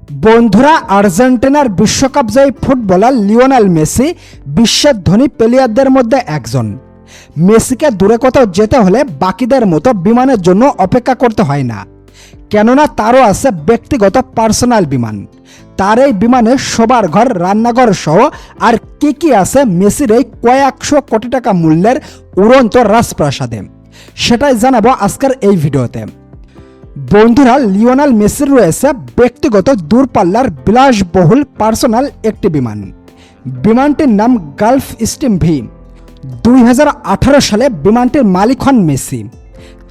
বন্ধুরা, আর্জেন্টিনার বিশ্বকাপ জয়ী ফুটবলার লিওনেল মেসি বিশ্বের ধনী প্লেয়ারদের মধ্যে একজন। মেসিকে দূরে কোথাও যেতে হলে বাকিদের মতো বিমানের জন্য অপেক্ষা করতে হয় না, কেননা তারও আছে ব্যক্তিগত পার্সোনাল বিমান। তার এই বিমানে শোবার ঘর, রান্নাঘর সহ আর কি আছে মেসির এই কয়েকশো কোটি টাকা মূল্যের উড়ন্ত রাজপ্রাসাদে, সেটাই জানাবো আজকের এই ভিডিওতে। বন্ধুরা, লিওনেল মেসির রয়েছে ব্যক্তিগত দূরপাল্লার বিলাসবহুল পার্সোনাল একটি বিমান। বিমানটির নাম গালফ স্ট্রিম ভি। 2018 সালে বিমানটির মালিক হন মেসি।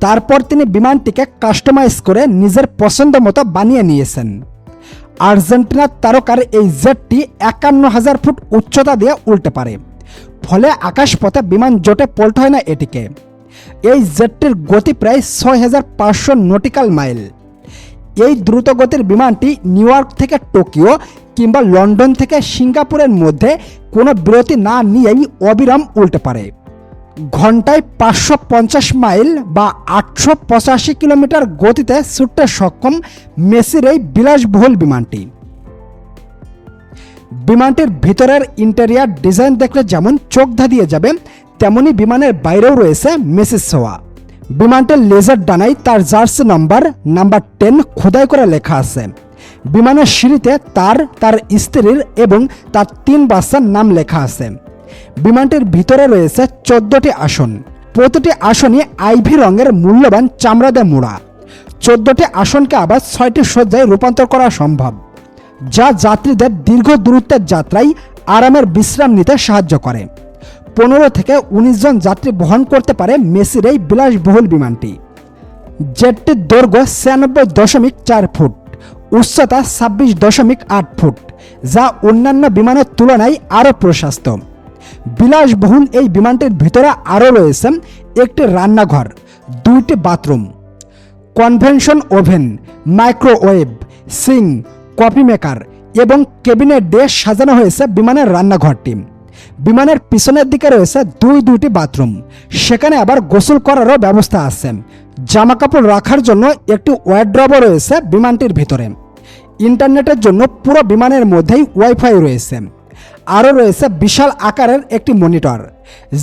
তারপর তিনি বিমানটিকে কাস্টমাইজ করে নিজের পছন্দ মতো বানিয়ে নিয়েছেন। আর্জেন্টিনার তারকার এই জেটটি 51,000 ফুট উচ্চতা দিয়ে উল্টে পারে, ফলে আকাশপথে বিমান জোটে পল্ট হয় না এটিকে। এই জেটটির গতি প্রায় 6,500 নটিক্যাল মাইল। এই দ্রুতগতির বিমানটি নিউ ইয়র্ক থেকে টোকিও কিংবা লন্ডন থেকে সিঙ্গাপুরের মধ্যে কোনো বিরতি না নিয়েই অবিরাম উল্টে পারে। ঘন্টায় 550 মাইল বা 885 কিলোমিটার গতিতে ছুটতে সক্ষম মেসির এই বিলাসবহুল বিমানটি। বিমানটির ভিতরের ইন্টেরিয়ার ডিজাইন দেখলে যেমন চোখ ধাঁধিয়ে যাবে, তেমনি বিমানের বাইরেও রয়েছে মেসির ছোঁয়া। বিমানটির লেজার ডানায় তার জার্সি নাম্বার 10 খোদাই করে লেখা আছে। বিমানের সিঁড়িতে তার স্ত্রীর এবং তার 3 বাচ্চার নাম লেখা আছে। বিমানটির ভিতরে রয়েছে 14টি আসন। প্রতিটি আসনই আইভি রঙের মূল্যবান চামড়া দিয়ে মোড়া। 14টি আসনকে আবার 6টি সজ্জায় রূপান্তর করা সম্ভব, যা যাত্রীদের দীর্ঘ দূরত্বের যাত্রায় আরামের বিশ্রাম নিতে সাহায্য করে। 15 থেকে 19 জন যাত্রী বহন করতে পারে মেসির এই বিলাসবহুল বিমানটি। জেটটির দৈর্ঘ্য 96.4 ফুট, উচ্চতা 26.8 ফুট, যা অন্যান্য বিমানের তুলনায় আরও প্রশস্ত। বিলাসবহুল এই বিমানটির ভিতরে আরও রয়েছে একটি রান্নাঘর, 2টি bathroom, convention oven, microwave, Singh, coffee maker এবং ক্যাবিনেট দিয়ে সাজানো হয়েছে বিমানের রান্নাঘরটি। বিমানের পিছনের দিকে রয়েছে দুইটি বাথরুম, সেখানে আবার গোসল করারও ব্যবস্থা আছে। জামাকাপড় রাখার জন্য একটি ওয়ার্ড্রবও রয়েছে বিমানটির ভিতরে। ইন্টারনেটের জন্য পুরো বিমানের মধ্যেই ওয়াইফাই রয়েছে। আরও রয়েছে বিশাল আকারের একটি মনিটর,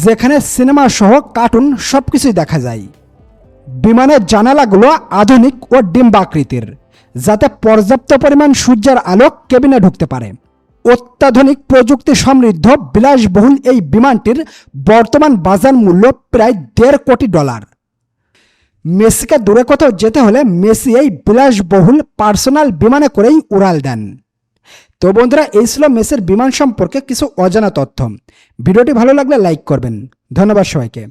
যেখানে সিনেমা সহ কার্টুন সবকিছুই দেখা যায়। বিমানের জানালাগুলো আধুনিক ও ডিম্বাকৃতির, যাতে পর্যাপ্ত পরিমাণ সূর্যের আলো কেবিনে ঢুকতে পারে। অত্যাধুনিক প্রযুক্তি সমৃদ্ধ বিলাসবহুল এই বিমানটির বর্তমান বাজার মূল্য প্রায় $1.5 কোটি। মেসিকে দূরে কোথাও যেতে হলে মেসি এই বিলাসবহুল পার্সোনাল বিমানে করেই উড়াল দেন। তো বন্ধুরা, এই ছিল মেসির বিমান সম্পর্কে কিছু অজানা তথ্য। ভিডিওটি ভালো লাগলে লাইক করবেন। ধন্যবাদ সবাইকে।